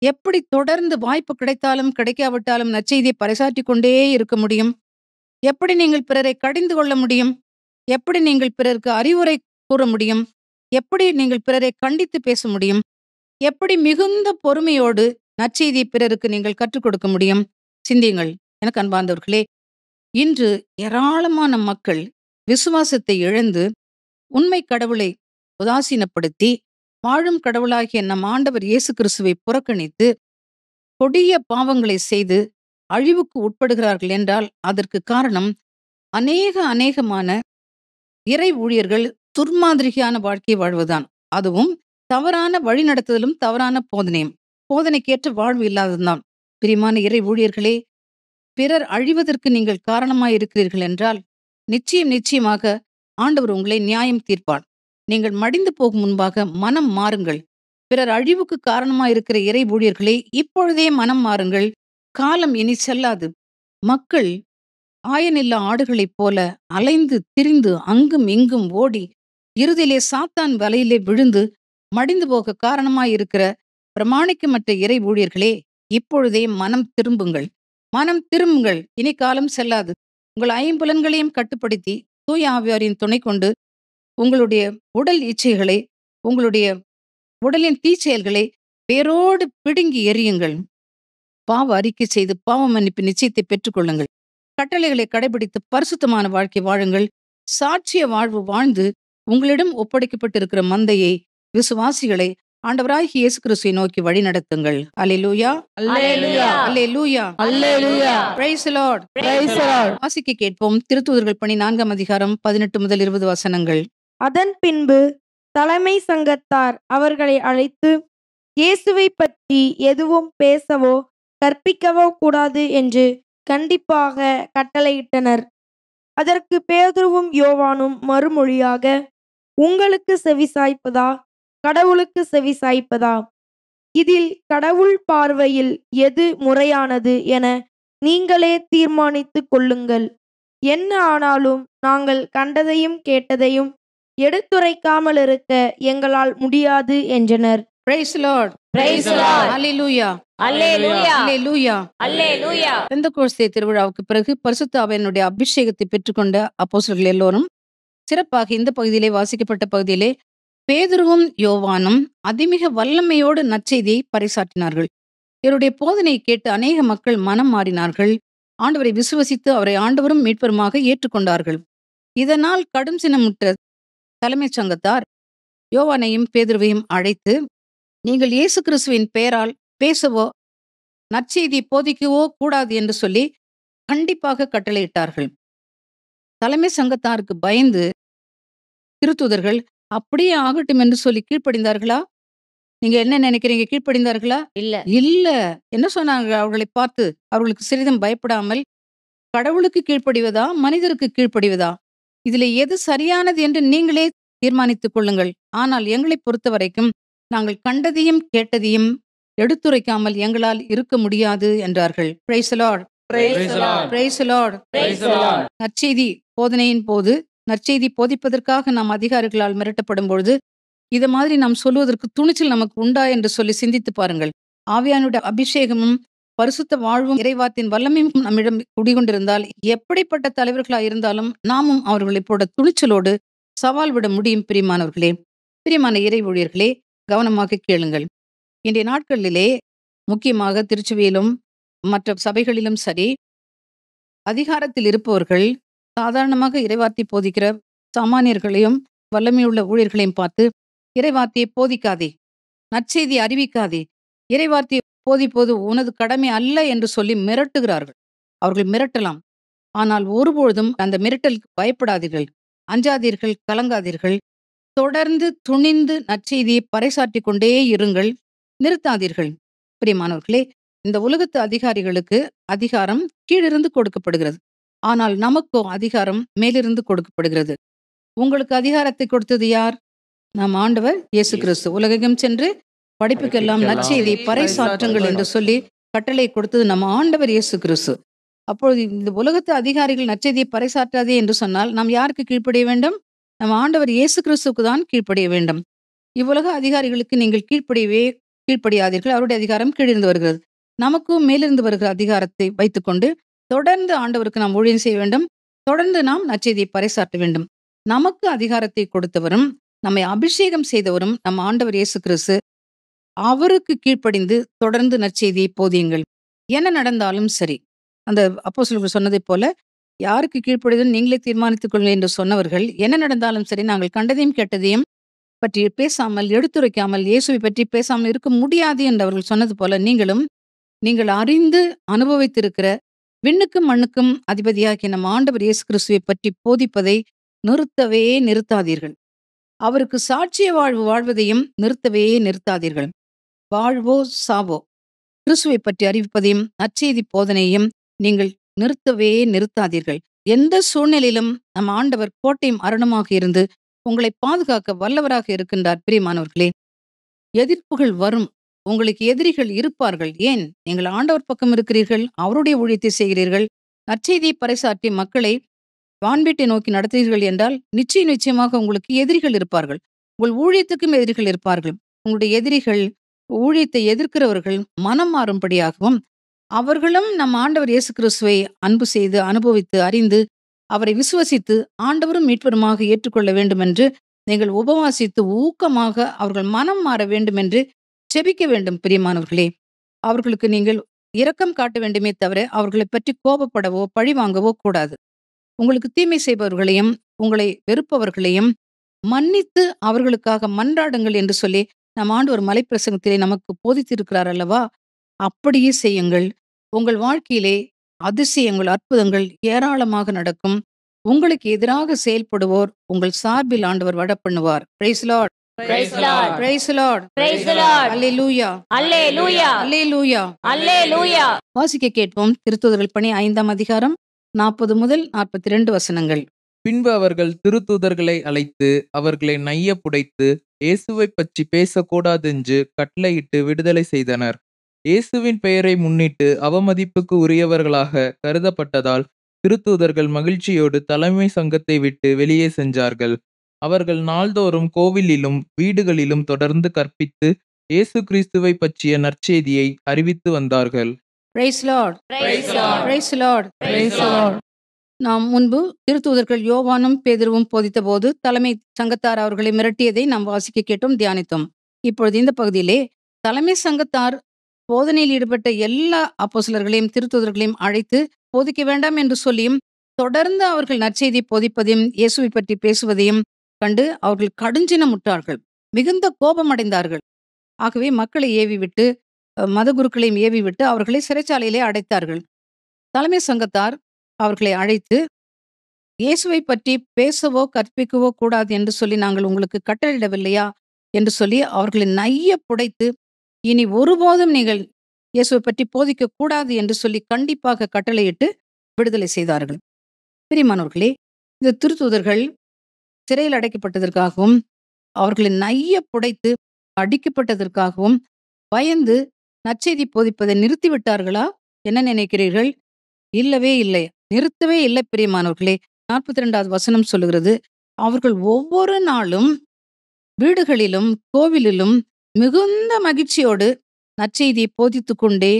எப்படி தொடர்ந்து வாய்ப்பு கிடைத்தாலும் கிடைக்காவிட்டாலும் நற்செய்தியை பறைசாற்றிக் கொண்டே இருக்க முடியும்? எப்படி நீங்கள் பிறரை கடிந்து கொள்ள முடியும்? எப்படி நீங்கள் பிறருக்கு அறிவுரை கூற முடியும்? எப்படி நீங்கள் பிறரை கண்டித்து பேச முடியும்? எப்படி மிகுந்த பொறுமையோடு நற்செய்தியை பிறருக்கு நீங்கள் கற்றுக் கொடுக்க முடியும்? சிந்தியுங்கள் எனக்கு அன்பார்ந்தவர்களே. இன்று ஏராளமான மக்கள் விசுவாசத்தை இழந்து உண்மை கடவுளை உதாசீனப்படுத்தி வாழும் கடவுளாகிய நம் ஆண்டவர் இயேசு கிறிஸ்துவை புறக்கணித்து கொடிய பாவங்களை செய்து அழிவுக்கு உட்படுகிறார்கள் என்றால் அதற்கு காரணம் அநேகமான இறை ஊழியர்கள் துர்மாதிரியான வாழ்க்கை வாழ்வதுதான். அதுவும் தவறான வழிநடத்துதலும் தவறான போதனையும், போதனைக்கேற்ற வாழ்வு இல்லாததுதான். பிரியமான இறை ஊழியர்களே, பிறர் அழிவதற்கு நீங்கள் காரணமாய் இருக்கிறீர்கள் என்றால் நிச்சயமாக ஆண்டவர் உங்களை நியாயம் தீர்ப்பார். நீங்கள் மடிந்து போகும் முன்பாக மனம் மாறுங்கள். பிறர் அழிவுக்கு காரணமாய் இருக்கிற இறை ஊழியர்களே, இப்பொழுதே மனம் மாறுங்கள். காலம் இனி செல்லாது. மக்கள் ஆயனில்லா ஆடுகளைப் போல அலைந்து திரிந்து அங்கும் இங்கும் ஓடி இறுதியிலே சாத்தான் வலையிலே விழுந்து மடிந்து போக காரணமாயிருக்கிற பிரமாணிக்கமற்ற இறை ஊழியர்களே, இப்பொழுதே மனம் திரும்புங்கள். மனம் திரும்புங்கள். இனி காலம் செல்லாது. உங்கள் ஐம்புலன்களையும் கட்டுப்படுத்தி தூய ஆவியாரின் துணை கொண்டு உங்களுடைய உடல் இச்சைகளை, உங்களுடைய உடலின் தீச்செயல்களை வேரோடு பிடுங்கி எறியுங்கள். பாவ அறிக்கை செய்து பாவ மன்னிப்பு நிச்சயத்தை பெற்றுக்கொள்ளுங்கள். கட்டளைகளை கடைபிடித்து பரிசுத்தமான வாழ்க்கை வாழுங்கள். சாட்சிய வாழ்வு வாழ்ந்து உங்களிடம் ஒப்படைக்கப்பட்டிருக்கிற மந்தையை, விசுவாசிகளை ஆண்டவராகிய இயேசு கிறிஸ்துவை நோக்கி வழி நடத்துங்கள். அல்லேலூயா, அல்லேலூயா, அல்லேலூயா, அல்லேலூயா. Praise the Lord. Praise the Lord. வாசிக்க கேட்போம். திருத்தூதர்கள் பணி 4ஆம் அதிகாரம் 18 முதல் 20 வசனங்கள். அதன் பின்பு தலைமை சங்கத்தார் அவர்களை அழைத்து, இயேசுவை பற்றி எதுவும் பேசவோ கற்பிக்கவோ கூடாது என்று கண்டிப்பாக கட்டளையிட்டனர். அதற்கு பேதுருவும் யோவானும் மறுமொழியாக, உங்களுக்கு செவிசாய்ப்பதா கடவுளுக்கு செவிசாய்ப்பதா? இதில் கடவுள் பார்வையில் எது முறையானது என நீங்களே தீர்மானித்துக் கொள்ளுங்கள். என்ன ஆனாலும் நாங்கள் கண்டதையும் கேட்டதையும் எடுத்துரைக்காமல் இருக்க எங்களால் முடியாது என்றனர். Price the Lord. Praise the Lord. அல்லேலூயா, அல்லேலூயா, அல்லேலூயா. அல்லேலூயா. பெந்தெகோஸ்தே திருவிழாவுக்கு பிறகு பரிசுத்த ஆவியானுடைய அபிஷேகத்தை பெற்றுக்கொண்ட அப்போஸ்தலர்கள் எல்லோரும் சிறப்பாக இந்த பகுதியிலே வாசிக்கப்பட்ட பகுதியிலே பேதுருவும் யோவானும் அதிமிக வல்லமையோடு நற்செய்தியை பறைசாற்றினார்கள். இவருடைய போதனையை கேட்டு அநேக மக்கள் மனம் மாறினார்கள். ஆண்டவரை விசுவசித்து அவரை ஆண்டவரும் மீட்பருமாக ஏற்றுக்கொண்டார்கள். இதனால் கடும் சினமுற்ற தலைமைச் சங்கத்தார் யோவானையும் பேதுருவையும் அழைத்து, நீங்கள் இயேசு கிறிஸ்துவின் பெயரால் பேசவோ நற்செய்தி போதிக்கவோ கூடாது என்று சொல்லி கண்டிப்பாக கட்டளையிட்டார்கள். தலைமை சங்கத்தாருக்கு பயந்து திருத்தூதர்கள் அப்படியே ஆகட்டும் என்று சொல்லி கீழ்ப்படிந்தார்களா? நீங்க என்ன நினைக்கிறீங்க? கீழ்ப்படிந்தார்களா? இல்ல. இல்ல. என்ன சொன்னாங்க அவர்களை பார்த்து? அவர்களுக்கு சிறிதும் பயப்படாமல், கடவுளுக்கு கீழ்ப்படிவதா? மனிதருக்கு கீழ்ப்படிவதா? இதிலே எது சரியானது என்று நீங்களே தீர்மானித்துக் கொள்ளுங்கள். ஆனால் எங்களைப் பொறுத்தவரைக்கும் நாங்கள் கண்டதையும் கேட்டதையும் எடுத்துரைக்காமல் எங்களால் இருக்க முடியாது என்றார்கள். Price the Lord. Praise the Lord. Price the Lord. Praise the Lord. நற்செய்தி போதனையின் போது நற்செய்தி போதிப்பதற்காக நாம் அதிகாரிகளால் மிரட்டப்படும் பொழுது இது மாதிரி நாம் சொல்வதற்கு துணிச்சல் நமக்கு உண்டா என்று சொல்லி சிந்தித்து பாருங்கள். ஆவியானுடைய அபிஷேகமும் பரிசுத்த வாழ்வும் இறைவார்த்தையின் வல்லமையும் நம்மிடம் குடிகொண்டிருந்தால் எப்படிப்பட்ட தலைவர்களாக இருந்தாலும் நாமும் அவர்களைப் போல துணிச்சலோடு சவால் விட முடியும். பிரியமானவர்களே, பிரியமான இறை ஊழியர்களே, கவனமாக கேளுங்கள். இன்றைய நாட்களிலே முக்கியமாக திருச்சபையிலும் மற்ற சபைகளிலும் சரி, அதிகாரத்தில் இருப்பவர்கள் சாதாரணமாக இறைவார்த்தை போதிக்கிற சாமானியர்களையும் வல்லமையுள்ள ஊழியர்களையும் பார்த்து, இறைவார்த்தையை போதிக்காதே, நற்செய்தி அறிவிக்காதே, இறைவார்த்தையை போதிப்பது உனது கடமை அல்ல என்று சொல்லி மிரட்டுகிறார்கள். அவர்கள் மிரட்டலாம். ஆனால் ஒருபொழுதும் அந்த மிரட்டலுக்கு பயப்படாதீர்கள், அஞ்சாதீர்கள், கலங்காதீர்கள். தொடர்ந்து துணிந்து நற்செய்தியை பறைசாற்றிக் கொண்டே இருங்கள், நிறுத்தாதீர்கள். பிரியமானவர்களே, இந்த உலகத்து அதிகாரிகளுக்கு அதிகாரம் கீழிருந்து கொடுக்கப்படுகிறது. ஆனால் நமக்கோ அதிகாரம் மேலிருந்து கொடுக்கப்படுகிறது. உங்களுக்கு அதிகாரத்தை கொடுத்தது யார்? நம் ஆண்டவர் இயேசு கிறிஸ்து. உலகெங்கும் சென்று படிப்புக்கெல்லாம் நற்செய்தி பறைசாற்றுங்கள் என்று சொல்லி கட்டளை கொடுத்தது நம்ம ஆண்டவர் இயேசு கிறிஸ்து. அப்பொழுது இந்த உலகத்து அதிகாரிகள் நற்செய்தியை பறைசாற்றாதே என்று சொன்னால் நாம் யாருக்கு கீழ்ப்படிய வேண்டும்? நம்ம ஆண்டவர் இயேசு கிறிஸ்துவுக்கு தான் கீழ்ப்படிய வேண்டும். இவ்வுலக அதிகாரிகளுக்கு நீங்கள் கீழ்ப்படியாதீர்கள். அவருடைய அதிகாரம் கீழிருந்து வருகிறது. நமக்கும் மேலிருந்து வருகிற அதிகாரத்தை வைத்துக்கொண்டு தொடர்ந்து ஆண்டவருக்கு நாம் ஊழியம் செய்ய வேண்டும். தொடர்ந்து நாம் நற்செய்தியை பறைசாற்ற வேண்டும். நமக்கு அதிகாரத்தை கொடுத்தவரும் நம்மை அபிஷேகம் செய்தவரும் நம் ஆண்டவர் இயேசு கிறிஸ்து. அவருக்கு கீழ்ப்படிந்து தொடர்ந்து நற்செய்தியை போதியுங்கள். என்ன நடந்தாலும் சரி, அந்த அப்போஸ்தலர்கள் சொன்னதைப் போல யாருக்கு கீழ்ப்படிதல் நீங்களே தீர்மானித்துக் கொள்ளுங்கள் என்று சொன்னவர்கள், என்ன நடந்தாலும் சரி நாங்கள் கண்டதையும் கேட்டதையும் பற்றி பேசாமல், எடுத்துரைக்காமல், இயேசுவை பற்றி பேசாமல் இருக்க முடியாது என்று அவர்கள் சொன்னது போல நீங்கள் அறிந்து அனுபவித்திருக்கிற விண்ணுக்கும் மண்ணுக்கும் அதிபதியாகிய நம் ஆண்டவர் இயேசு கிறிஸ்துவை பற்றி போதிப்பதை நிறுத்தவே நிறுத்தாதீர்கள். அவருக்கு சாட்சிய வாழ்வு வாழ்வதையும் நிறுத்தவே நிறுத்தாதீர்கள். வாழ்வோ சாவோ கிறிஸ்துவை பற்றி அறிவிப்பதையும் நற்செய்தி போதனையும் நீங்கள் நிறுத்தவே நிறுத்தாதீர்கள். எந்த சூழ்நிலையிலும் நம் ஆண்டவர் கோட்டையும் அரணுமாக இருந்து உங்களை பாதுகாக்க வல்லவராக இருக்கின்றார். பிரியமானவர்களே, எதிர்ப்புகள் வரும், உங்களுக்கு எதிரிகள் இருப்பார்கள். ஏன்? நீங்கள் ஆண்டவர் பக்கம் இருக்கிறீர்கள், அவருடைய ஊழியத்தை செய்கிறீர்கள், நற்செய்தியை பறைசாற்றி மக்களை வான்வீட்டை நோக்கி நடத்துகிறீர்கள் என்றால் நிச்சயமாக உங்களுக்கு எதிரிகள் இருப்பார்கள். உங்கள் ஊழியத்துக்கும் எதிரிகள் இருப்பார்கள். உங்களுடைய எதிரிகள் ஊழியத்தை எதிர்க்கிறவர்கள் மனம் மாறும்படியாகவும் அவர்களும் நம் ஆண்டவர் இயேசு கிறிஸ்துவை அன்பு செய்து அனுபவித்து அறிந்து அவரை விசுவசித்து ஆண்டவரும் மீட்பருமாக ஏற்றுக்கொள்ள வேண்டும் என்று நீங்கள் உபவாசித்து ஊக்கமாக அவர்கள் மனம் மாற வேண்டும் என்று செபிக்க வேண்டும். பிரியமானவர்களே, அவர்களுக்கு நீங்கள் இரக்கம் காட்ட வேண்டுமே தவிர அவர்களை பற்றி கோபப்படவோ பழி வாங்கவோ கூடாது. உங்களுக்கு தீமை செய்பவர்களையும் உங்களை வெறுப்பவர்களையும் மன்னித்து அவர்களுக்காக மன்றாடுங்கள் என்று சொல்லி நம் ஆண்டவர் மலைப்பிரசங்கத்திலே நமக்கு போதித்திருக்கிறார் அல்லவா? அப்படியே செய்யுங்கள். உங்கள் வாழ்க்கையிலே அதிசயங்கள், அற்புதங்கள் ஏராளமாக நடக்கும். உங்களுக்கு எதிராக செயல்படுவோர் உங்கள் சார்பில் ஆண்டவர் வடப்பண்ணுவார். Praise Lord. Praise the Lord. Praise Lord. Praise the Lord. அல்லேலூயா. Hallelujah. அல்லேலூயா. Hallelujah. வாசிக்க கேட்போம். திருத்தூதர்கள் பணி 5ஆம் அதிகாரம் 40 முதல் 42 வசனங்கள். பின்பு அவர்கள் திருத்தூதர்களை அழைத்து அவர்களை நைய புடைத்து இயேசுவைப் பற்றி பேசக்கூடாதென்று கட்டளையிட்டு விடுதலை செய்தனர். இயேசுவின் பெயரை முன்னிட்டு அவமதிப்புக்கு உரியவர்களாக கருதப்பட்டதால் திருத்தூதர்கள் மகிழ்ச்சியோடு தலைமை சங்கத்தை விட்டு வெளியே சென்றார்கள். அவர்கள் நாள்தோறும் கோவிலிலும் வீடுகளிலும் தொடர்ந்து கற்பித்து இயேசு கிறிஸ்துவை பற்றிய நற்செய்தியை அறிவித்து வந்தார்கள். Praise Lord. Praise the Lord. Praise Lord. Praise the Lord. நாம் முன்பு திருத்தூதர்கள் யோவானும் பேதுருவும் போதித்த போது தலைமை சங்கத்தார் அவர்களை மிரட்டியதை நாம் வாசிக்க கேட்டோம், தியானித்தோம். இப்பொழுது இந்த பகுதியிலே தலைமை சங்கத்தார் போதனையில் ஈடுபட்ட எல்லா அப்போஸ்தலர்களையும் திருத்தூதர்களையும் அழைத்து போதிக்க வேண்டாம் என்று சொல்லியும் தொடர்ந்து அவர்கள் நற்செய்தி போதிப்பதையும் இயேசுவை பற்றி பேசுவதையும் கண்டு அவர்கள் கடுஞ்சினமுற்றார்கள், மிகுந்த கோபமடைந்தார்கள். ஆகவே மக்களை ஏவிவிட்டு மதகுருக்களையும் ஏவிவிட்டு அவர்களை சிறைச்சாலையிலே அடைத்தார்கள். தலைமை சங்கத்தார் அவர்களை அழைத்து, இயேசுவை பற்றி பேசவோ கற்பிக்கவோ கூடாது என்று சொல்லி நாங்கள் உங்களுக்கு கட்டளையிடவில்லையா என்று சொல்லி அவர்களை நைய புடைத்து, இனி ஒருபோதும் நீங்கள் இயேசுவை பற்றி போதிக்க கூடாது என்று சொல்லி கண்டிப்பாக கட்டளையிட்டு விடுதலை செய்தார்கள். பிரியமானவர்களே, இந்த திருத்தூதர்கள் சிறையில் அடைக்கப்பட்டதற்காகவும் அவர்களை நைய புடைத்து அடிக்கப்பட்டதற்காகவும் பயந்து நற்செய்தி போதிப்பதை நிறுத்திவிட்டார்களா? என்ன நினைக்கிறீர்கள்? இல்லவே இல்லை, நிறுத்தவே இல்லை. பிரியமானவர்களே, 42வது வசனம் சொல்லுகிறது, அவர்கள் ஒவ்வொரு நாளும் வீடுகளிலும் கோவிலிலும் மிகுந்த மகிழ்ச்சியோடு நற்செய்தியை போதித்துக் கொண்டே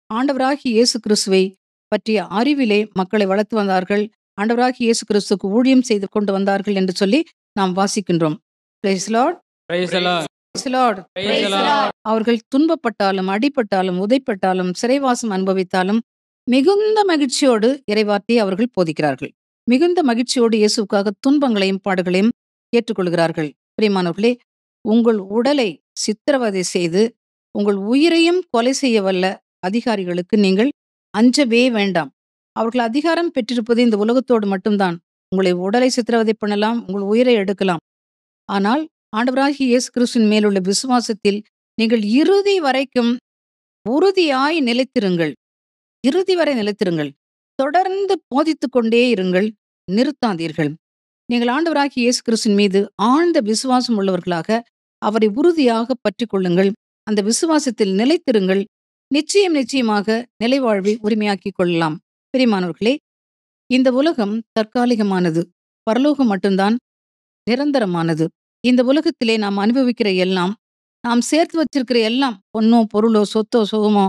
ஆண்டவராகிய இயேசு கிறிஸ்துவை பற்றிய அறிவிலே மக்களை வளர்த்து வந்தார்கள். ஆண்டவராகிய இயேசு கிறிஸ்துவுக்கு ஊழியம் செய்து கொண்டு வந்தார்கள் என்று சொல்லி நாம் வாசிக்கின்றோம். Praise Lord, Praise the Lord. Praise Lord. Praise the Lord. அவர்கள் துன்பப்பட்டாலும் அடிபட்டாலும் உதைப்பட்டாலும் சிறைவாசம் அனுபவித்தாலும் மிகுந்த மகிழ்ச்சியோடு இறைவார்த்தையை அவர்கள் போதிக்கிறார்கள். மிகுந்த மகிழ்ச்சியோடு இயேசுவுக்காக துன்பங்களையும் பாடுகளையும் ஏற்றுக்கொள்கிறார்கள். பிரியமானவர்களே, உங்கள் உடலை சித்திரவதை செய்து உங்கள் உயிரையும் கொலை செய்ய வல்ல அதிகாரிகளுக்கு நீங்கள் அஞ்சவே வேண்டாம். அவர்கள் அதிகாரம் பெற்றிருப்பது இந்த உலகத்தோடு மட்டும்தான். உங்களை உடலை சித்திரவதை பண்ணலாம், உங்கள் உயிரை எடுக்கலாம். ஆனால் ஆண்டவராகிய இயேசு கிறிஸ்துவின் மேலுள்ள விசுவாசத்தில் நீங்கள் இறுதி வரைக்கும் உறுதியாய் நிலைத்திருங்கள். இறுதி வரை நிலைத்திருங்கள். தொடர்ந்து போதித்துக் கொண்டே இருங்கள், நிறுத்தாதீர்கள். நீங்கள் ஆண்டவராகிய இயேசு கிறிஸ்துவின் மீது ஆழ்ந்த விசுவாசம் உள்ளவர்களாக அவரை உறுதியாக பற்றிக் கொள்ளுங்கள். அந்த விசுவாசத்தில் நிலைத்திருங்கள். நிச்சயமாக நிலைவாழ்வை உரிமையாக்கிக் கொள்ளலாம். பிரியமானவர்களே, இந்த உலகம் தற்காலிகமானது, பரலோகம் மட்டும்தான் நிரந்தரமானது. இந்த உலகத்திலே நாம் அனுபவிக்கிற எல்லாம், நாம் சேர்த்து வச்சிருக்கிற எல்லாம், பொன்னோ பொருளோ சொத்தோ சுகமோ,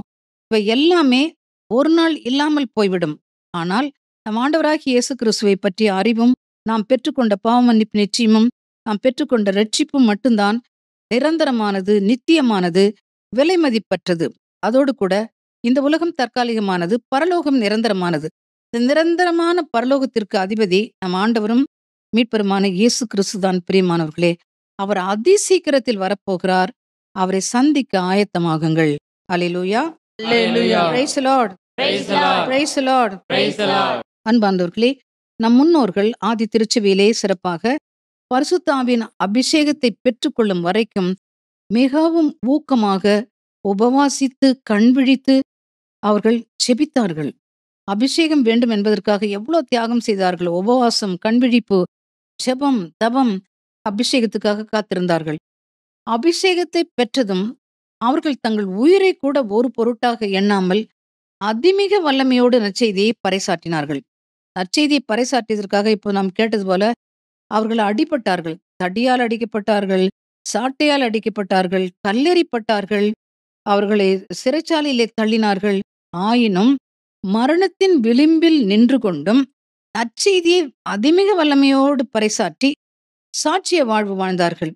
இவை எல்லாமே ஒரு நாள் இல்லாமல் போய்விடும். ஆனால் நம் ஆண்டவராகிய இயேசு கிறிஸ்துவை பற்றிய அறிவும் நாம் பெற்றுக்கொண்ட பாவ மன்னிப்பு நிச்சயமும் நாம் பெற்றுக்கொண்ட ரட்சிப்பும் மட்டும்தான் நிரந்தரமானது, நித்தியமானது, விலை மதிப்பற்றது. அதோடு கூட இந்த உலகம் தற்காலிகமானது, பரலோகம் நிரந்தரமானது. இந்த நிரந்தரமான பரலோகத்திற்கு அதிபதி நம் ஆண்டவரும் மீட்பருமான இயேசு கிறிஸ்துதான். பிரியமானவர்களே, அவர் அதிசீக்கிரத்தில் வரப்போகிறார். அவரை சந்திக்க ஆயத்தமாகுங்கள். அல்லேலூயா, Hallelujah. Price the Lord, Praise the Lord. Price the Lord. Praise the Lord. அன்பார்ந்தவர்களே, நம் முன்னோர்கள் ஆதி திருச்சபையிலே சிறப்பாக பரிசுத்த ஆவியின் அபிஷேகத்தை பெற்றுக்கொள்ளும் வரைக்கும் மிகவும் ஊக்கமாக உபவாசித்து கண்விழித்து அவர்கள் செபித்தார்கள். அபிஷேகம் வேண்டும் என்பதற்காக எவ்வளவு தியாகம் செய்தார்கள். உபவாசம், கண்விழிப்பு, ஜெபம், தபம், அபிஷேகத்துக்காக காத்திருந்தார்கள். அபிஷேகத்தை பெற்றதும் அவர்கள் தங்கள் உயிரை கூட ஒரு பொருட்டாக எண்ணாமல் அதிமிக வல்லமையோடு நற்செய்தியை பறைசாற்றினார்கள். நற்செய்தியை பறைசாற்றியதற்காக இப்போ நாம் கேட்டது போல அவர்கள் அடிபட்டார்கள். தடியால் அடிக்கப்பட்டார்கள், சாட்டையால் அடிக்கப்பட்டார்கள், கல்லெறிப்பட்டார்கள், அவர்களை சிறைச்சாலையிலே தள்ளினார்கள். ஆயினும் மரணத்தின் விளிம்பில் நின்று கொண்டும் நற்செய்தியை அதிமிக வல்லமையோடு பறைசாற்றி சாட்சிய வாழ்வு வாழ்ந்தார்கள்.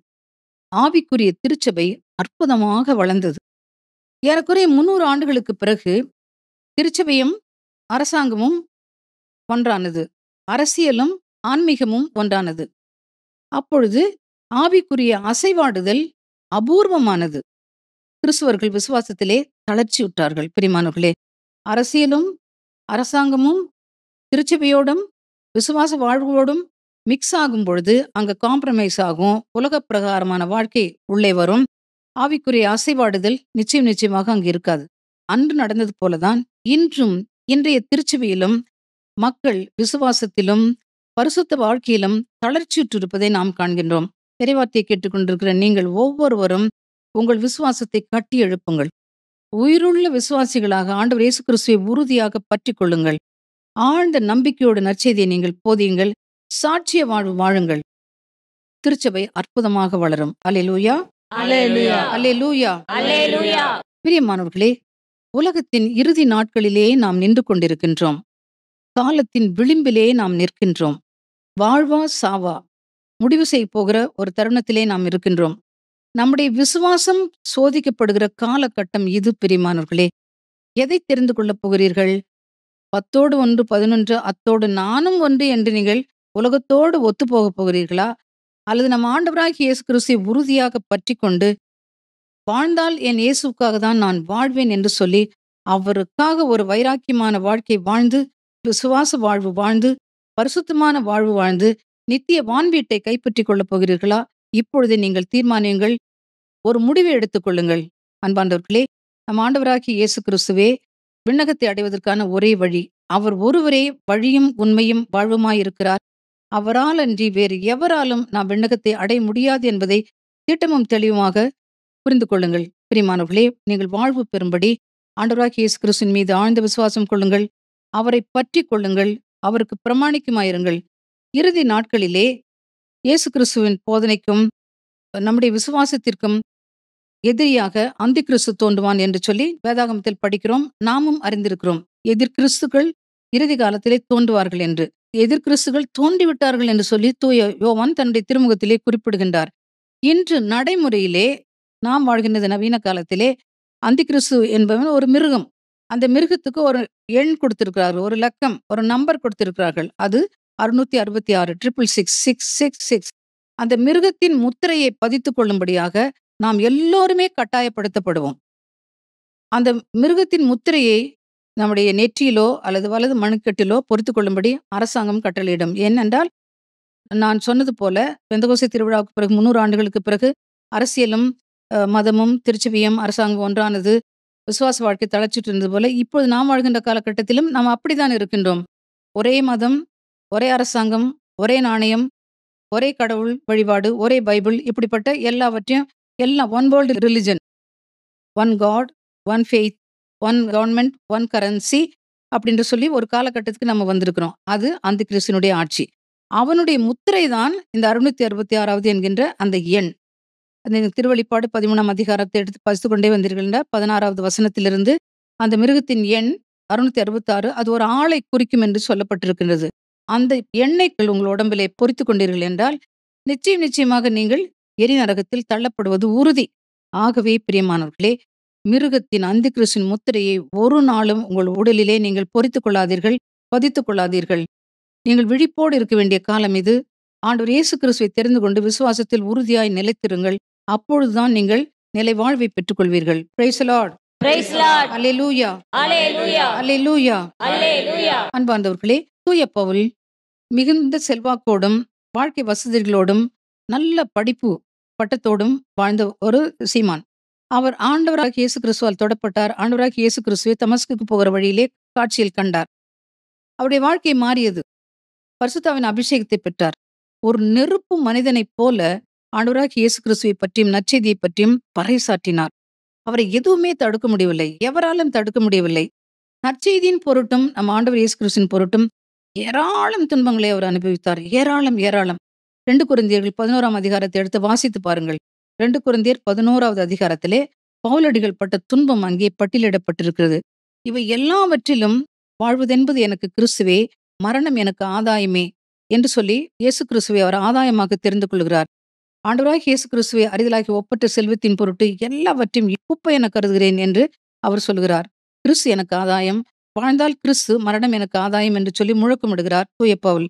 ஆவிக்குரிய திருச்சபை அற்புதமாக வளர்ந்தது. ஏறக்குறைய 300 ஆண்டுகளுக்கு பிறகு திருச்சபையும் அரசாங்கமும் ஒன்றானது. அரசியலும் ஆன்மீகமும் ஒன்றானது. அப்பொழுது ஆவிக்குரிய அசைவாடுதல் அபூர்வமானது. கிறிஸ்துவர்கள் விசுவாசத்திலே தளர்ச்சியுற்றார்கள். பிரியமானவர்களே, அரசியலும் அரசாங்கமும் திருச்சபையோடும் விசுவாச வாழ்வோடும் மிக்ஸ் ஆகும் பொழுது அங்க காம்ப்ரமைஸ் ஆகும். உலக பிரகாரமான வாழ்க்கை உள்ளே வரும். ஆவிக்குரிய அசைவாடுதல் நிச்சயமாக அங்கு இருக்காது. அன்று நடந்தது போலதான் இன்றும் இன்றைய திருச்சபையிலும் மக்கள் விசுவாசத்திலும் பரிசுத்த வாழ்க்கையிலும் தளர்ச்சியுற்றிருப்பதை நாம் காண்கின்றோம். இறைவார்த்தையை கேட்டுக்கொண்டிருக்கிற நீங்கள் ஒவ்வொருவரும் உங்கள் விசுவாசத்தை கட்டி எழுப்புங்கள். உயிருள்ள விசுவாசிகளாக ஆண்டவர் இயேசு கிறிஸ்துவை உறுதியாக பற்றிக் கொள்ளுங்கள். ஆழ்ந்த நம்பிக்கையோடு நற்செய்தியை நீங்கள் போதியுங்கள். சாட்சிய வாழ்வு வாழுங்கள். திருச்சபை அற்புதமாக வளரும். அல்லேலூயா, Hallelujah. அல்லேலூயா. Hallelujah. பிரியமானவர்களே, உலகத்தின் இறுதி நாட்களிலே நாம் நின்று கொண்டிருக்கின்றோம். காலத்தின் விளிம்பிலே நாம் நிற்கின்றோம். வாழ்வா சாவா முடிவு செய்ய போகிற ஒரு தருணத்திலே நாம் இருக்கின்றோம். நம்முடைய விசுவாசம் சோதிக்கப்படுகிற காலகட்டம் இது. பிரியமானவர்களே, எதை தெரிந்து கொள்ளப் போகிறீர்கள்? 10 1 11 அத்தோடு நானும் ஒன்று என்று நீங்கள் உலகத்தோடு ஒத்து போகப் போகிறீர்களா? அல்லது நம்ம ஆண்டவராகிய இயேசு கிறிஸ்துவை உறுதியாக பற்றிக்கொண்டு வாழ்ந்தால் என் இயேசுவுக்காக தான் நான் வாழ்வேன் என்று சொல்லி அவருக்காக ஒரு வைராக்கியமான வாழ்க்கை வாழ்ந்து, விசுவாச வாழ்வு வாழ்ந்து, பரிசுத்தமான வாழ்வு வாழ்ந்து, நித்திய வான்வீட்டை கைப்பற்றிக் கொள்ளப் போகிறீர்களா? இப்பொழுதே நீங்கள் தீர்மானியுங்கள். ஒரு முடிவை எடுத்துக் கொள்ளுங்கள். அன்பார்ந்தவர்களே, நம் ஆண்டவராகிய இயேசு கிறிஸ்துவே விண்ணகத்தை அடைவதற்கான ஒரே வழி. அவர் ஒருவரே வழியும் உண்மையும் வாழ்வுமாயிருக்கிறார். அவரால் அன்றி வேறு எவராலும் நாம் விண்ணகத்தை அடைய முடியாது என்பதை திட்டமும் தெளிவுமாக புரிந்து கொள்ளுங்கள். பிரியமானவர்களே, நீங்கள் வாழ்வு பெறும்படி ஆண்டவராகிய இயேசு கிறிஸ்துவின் மீது ஆழ்ந்த விசுவாசம் கொள்ளுங்கள். அவரை பற்றிக் கொள்ளுங்கள். அவருக்கு பிரமாணிக்குமாயிருங்கள். இறுதி நாட்களிலே இயேசு கிறிஸ்துவின் போதனைக்கும் நம்முடைய விசுவாசத்திற்கும் எதிரியாக அந்தி கிறிஸ்து தோன்றுவான் என்று சொல்லி வேதாகமத்தில் படிக்கிறோம். நாமும் அறிந்திருக்கிறோம். எதிர்கிறிஸ்துகள் இறுதி காலத்திலே தோன்றுவார்கள் என்று. எதிர்கிறிஸ்துகள் தோன்றிவிட்டார்கள் என்று சொல்லி தூய யோவான் தன்னுடைய திருமுகத்திலே குறிப்பிடுகின்றார். இன்று நடைமுறையிலே நாம் வாழ்கின்ற நவீன காலத்திலே அந்தி கிறிஸ்து என்பவன் ஒரு மிருகம். அந்த மிருகத்துக்கு ஒரு எண் கொடுத்திருக்கிறார்கள், ஒரு லக்கம், ஒரு நம்பர் கொடுத்திருக்கிறார்கள். அது 666 666. அந்த மிருகத்தின் முத்திரையை பதித்துக் கொள்ளும்படியாக நாம் எல்லோருமே கட்டாயப்படுத்தப்படுவோம். அந்த மிருகத்தின் முத்திரையை நம்முடைய நெற்றியிலோ அல்லது வலது மணிக்கட்டிலோ பொறித்துக் கொள்ளும்படி அரசாங்கம் கட்டளையிடும். ஏனென்றால் நான் சொன்னது போல பெந்தகோஸ்தே திருவிழாவுக்கு பிறகு 300 ஆண்டுகளுக்கு பிறகு அரசியலும் மதமும் திருச்சபையும் அரசாங்கம் ஒன்றானது. விசுவாச வாழ்க்கை தழைச்சிட்டு இருந்தது போல இப்போது நாம் வாழ்கின்ற காலகட்டத்திலும் நாம் அப்படித்தான் இருக்கின்றோம். ஒரே மதம், ஒரே அரசாங்கம், ஒரே நாணயம், ஒரே கடவுள் வழிபாடு, ஒரே பைபிள், இப்படிப்பட்ட எல்லாவற்றையும் எல்லாம் one world religion, one God, one faith, one government, one currency அப்படின்று சொல்லி ஒரு காலகட்டத்துக்கு நம்ம வந்திருக்கிறோம். அது அந்த கிறிஸ்துவனுடைய ஆட்சி. அவனுடைய முத்திரை தான் இந்த 666 என்கின்ற அந்த எண். அந்த திருவெளிப்பாடு 13ஆம் அதிகாரத்தை எடுத்து பசித்து கொண்டே வந்தீர்கள் என்றால் 16வது வசனத்திலிருந்து அந்த மிருகத்தின் எண் 666 அது ஒரு ஆளை குறிக்கும் என்று சொல்லப்பட்டிருக்கின்றது. அந்த எண்ணெய்கள் உங்கள் உடம்பிலே பொறித்து கொண்டீர்கள் என்றால் நிச்சயமாக நீங்கள் எரிநரகத்தில் தள்ளப்படுவது உறுதி. ஆகவே பிரியமானவர்களே, மிருகத்தின் அந்தி கிறிஸ்துவின் முத்திரையை ஒரு நாளும் உங்கள் உடலிலே நீங்கள் பொறித்துக் கொள்ளாதீர்கள், பதித்துக் கொள்ளாதீர்கள். நீங்கள் விழிப்போடு இருக்க வேண்டிய காலம் இது. ஆண்டவர் இயேசு கிறிஸ்துவை தெரிந்து கொண்டு விசுவாசத்தில் உறுதியாய் நிலைத்திருங்கள். அப்பொழுதுதான் நீங்கள் நிலை வாழ்வை பெற்றுக்கொள்வீர்கள். Praise the Lord. Praise Lord. அல்லேலூயா. Hallelujah. அல்லேலூயா. Hallelujah. அன்பார்ந்தவர்களே, தூய பவுல் மிகுந்த செல்வாக்கோடும் வாழ்க்கை வசதிகளோடும் நல்ல படிப்பு பட்டத்தோடும் வாழ்ந்த ஒரு சீமான். அவர் ஆண்டவராகிய இயேசு கிறிஸ்துவால் தொடப்பட்டார். ஆண்டவராகிய இயேசு கிறிஸ்துவை தமஸ்குக்கு போகிற வழியிலே காட்சியில் கண்டார். அவருடைய வாழ்க்கை மாறியது. பரிசுத்தாவின் அபிஷேகத்தை பெற்றார். ஒரு நெருப்பு மனிதனைப் போல ஆண்டவராகிய இயேசு கிறிஸ்துவை பற்றியும் நற்செய்தியை பற்றியும் பறைசாற்றினார். அவரை எதுவுமே தடுக்க முடியவில்லை. எவராலும் தடுக்க முடியவில்லை. நற்செய்தியின் பொருட்டும் நம் ஆண்டவர் இயேசு கிறிஸ்துவின் பொருட்டும் ஏராளம் துன்பங்களை அவர் அனுபவித்தார். ஏராளம். 2 கொரிந்தியர்கள் 11ஆம் அதிகாரத்தை எடுத்து வாசித்து பாருங்கள். 2 கொரிந்தியர் 11வது அதிகாரத்திலே பவுலடிகள் பட்ட துன்பம் அங்கே பட்டியலிடப்பட்டிருக்கிறது. இவை எல்லாவற்றிலும் வாழ்வதென்பது எனக்கு கிறிஸ்துவே, மரணம் எனக்கு ஆதாயமே என்று சொல்லி இயேசு கிறிஸ்துவை அவர் ஆதாயமாக தெரிந்து கொள்கிறார். ஆண்டவராகிய இயேசு கிறிஸ்துவை அரிதலாகி ஒப்பற்ற செல்வத்தின் பொருட்டு எல்லாவற்றையும் குப்பை என கருதுகிறேன் என்று அவர் சொல்கிறார். கிறிஸ்து எனக்கு ஆதாயம், வாழ்ந்தால் கிறிஸ்து, மரணம் எனக்கு ஆதாயம் என்று சொல்லி முழக்கமிடுகிறார் தூய பவுல்.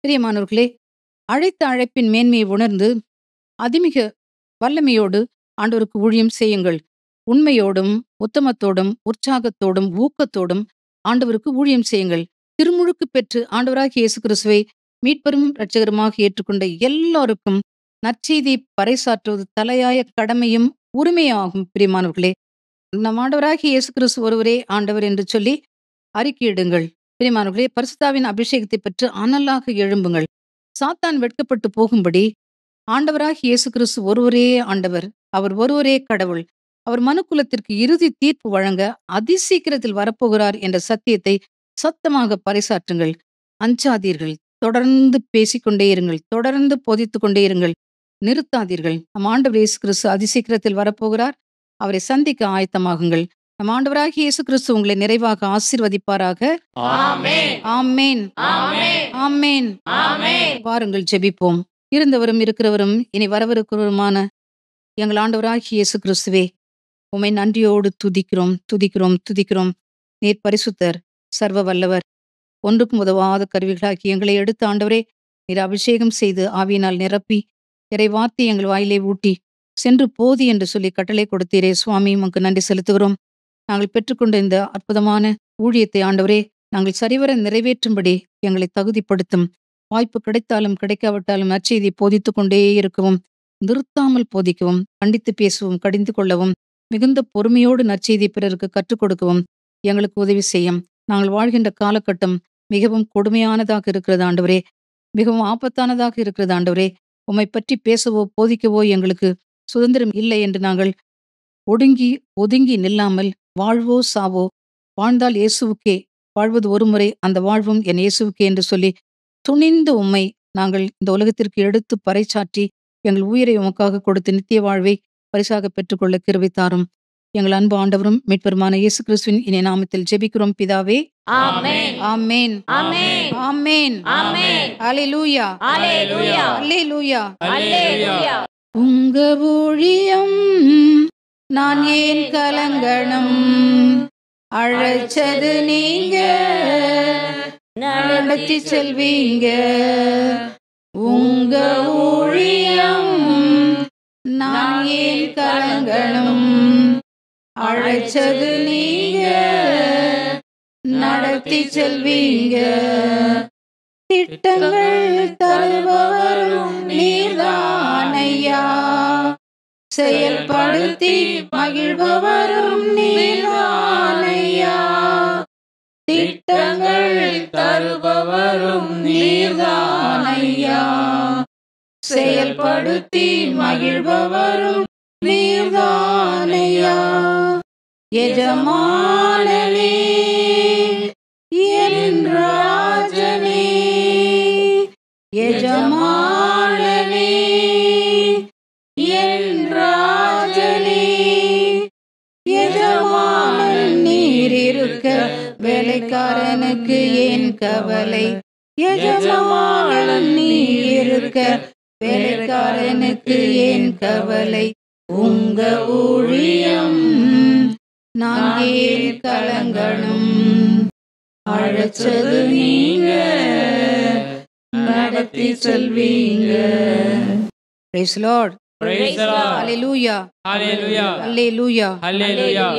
பிரியமானவர்களே, அழைத்த அழைப்பின் மேன்மையை உணர்ந்து அதிமிக வல்லமையோடு ஆண்டவருக்கு ஊழியம் செய்யுங்கள். உண்மையோடும் உத்தமத்தோடும் உற்சாகத்தோடும் ஊக்கத்தோடும் ஆண்டவருக்கு ஊழியம் செய்யுங்கள். திருமுழுக்கு பெற்று ஆண்டவராகிய இயேசு கிறிஸ்துவை மீட்பரும் இரட்சகருமாக ஏற்றுக்கொண்ட எல்லோருக்கும் நற்செய்தி பறைசாற்றுவது தலையாய கடமையும் உரிமையாகும். பிரியமானவர்களே, நம் ஆண்டவராகிய இயேசு கிறிஸ்து ஒருவரே ஆண்டவர் என்று சொல்லி அறிக்கையிடுங்கள். பிரியமானவர்களே, பரிசுத்தாவின் அபிஷேகத்தை பெற்று அனலாக எழும்புங்கள். சாத்தான் வெட்கப்பட்டு போகும்படி ஆண்டவராகிய இயேசு கிறிஸ்து ஒருவரே ஆண்டவர், அவர் ஒருவரே கடவுள், அவர் மனுக்குலத்திற்கு இறுதி தீர்ப்பு வழங்க அதிசீக்கிரத்தில் வரப்போகிறார் என்ற சத்தியத்தை சத்தமாக பறைசாற்றுங்கள். அஞ்சாதீர்கள். தொடர்ந்து பேசிக்கொண்டே இருங்கள். தொடர்ந்து போதித்துக் கொண்டே இருங்கள். நிறுத்தாதீர்கள். நம் ஆண்டவர் இயேசு கிறிஸ்து அதிசீக்கிரத்தில் வரப்போகிறார். அவரை சந்திக்க ஆயத்தமாகுங்கள். நம் ஆண்டவராகிய இயேசு கிறிஸ்து உங்களை நிறைவாக ஆசீர்வதிப்பாராக. ஆமென். ஆமென். ஆமென். ஆமென். ஆமென். வாருங்கள் ஜெபிப்போம். இருந்தவரும் இருக்கிறவரும் இனி வரவிருக்கிறவருமான எங்கள் ஆண்டவராகிய இயேசு கிறிஸ்துவே, உம்மை நன்றியோடு துதிக்கிறோம். நீர் பரிசுத்தர், சர்வ வல்லவர், ஒன்றுக்கும் உதவாத கருவிகளாக்கி எங்களை எடுத்த ஆண்டவரே, நீர் அபிஷேகம் செய்து ஆவியினால் நிரப்பி இறைவார்த்தை எங்கள் வாயிலே ஊட்டி சென்று போதி என்று சொல்லி கட்டளை கொடுத்தீரே சுவாமி, உமக்கு நன்றி செலுத்துகிறோம். நாங்கள் பெற்றுக்கொண்ட இந்த அற்புதமான ஊழியத்தை ஆண்டவரே நாங்கள் சரிவர நிறைவேற்றும்படி எங்களை தகுதிப்படுத்தும். வாய்ப்பு கிடைத்தாலும் கிடைக்காவிட்டாலும் நற்செய்தியை போதித்துக் கொண்டே இருக்கவும், நிறுத்தாமல் போதிக்கவும், கண்டித்து பேசவும், கடிந்து கொள்ளவும், மிகுந்த பொறுமையோடு நற்செய்தி பிறருக்கு கற்றுக் கொடுக்கவும் எங்களுக்கு உதவி செய்யும். நாங்கள் வாழ்கின்ற காலகட்டம் மிகவும் கொடுமையானதாக இருக்கிறது ஆண்டவரே, மிகவும் ஆபத்தானதாக இருக்கிறது ஆண்டவரே. உம்மை பற்றி பேசவோ போதிக்கவோ எங்களுக்கு சுதந்திரம் இல்லை என்று நாங்கள் ஒதுங்கி நில்லாமல் வாழ்வோ சாவோ, வாழ்ந்தால் இயேசுவுக்கே, வாழ்வது ஒருமுறை, அந்த வாழ்வும் என் இயேசுவுக்கே என்று சொல்லி துணிந்து உம்மை நாங்கள் இந்த உலகத்திற்கு எடுத்து பறைசாற்றி எங்கள் உயிரை உமக்காக கொடுத்து நித்திய வாழ்வை பரிசாக பெற்றுக்கொள்ள கிருபை தாரும். எங்கள் அன்பு ஆண்டவரும் மீட்பருமான இயேசு கிறிஸ்துவின் இனிய நாமத்தில் ஜெபிக்கிறோம் பிதாவே. ஆமென். ஆமென். ஆமென். ஆமென். ஆமென். அல்லேலூயா. அல்லேலூயா. அல்லேலூயா. அல்லேலூயா. உங்க ஊழியம் நான் ஏன் கலங்கணும், அழைச்சது நீங்க நடத்தி செல்வீங்க. உங்க ஊழியம் நான் ஏன் கலங்கணும், அழைச்சது நீங்க நடத்தி செல்வீங்க. திட்டங்கள் தருபவரும் நீர்தானையா, செயல்படுத்தி மகிழ்பவரும் நீர்தானையா. திட்டங்கள் தருபவரும் நீர்தானையா, செயல்படுத்தி மகிழ்பவரும் நீர்தானையா. எஜமானனே என் ராஜனே, எஜமானனே என் ராஜனே. எஜமானன் நீர் இருக்க வேலைக்காரனுக்கு ஏன் கவலை, எஜமானன் நீர் இருக்க வேலைக்காரனுக்கு ஏன் கவலை. உங்க ஊழியம் நான் ஏன் கலங்கணும், அழைச்சது நீங்க நடத்தி செல்வீங்க. Praise the Lord. Praise the Lord. Hallelujah. Hallelujah. Hallelujah. Hallelujah.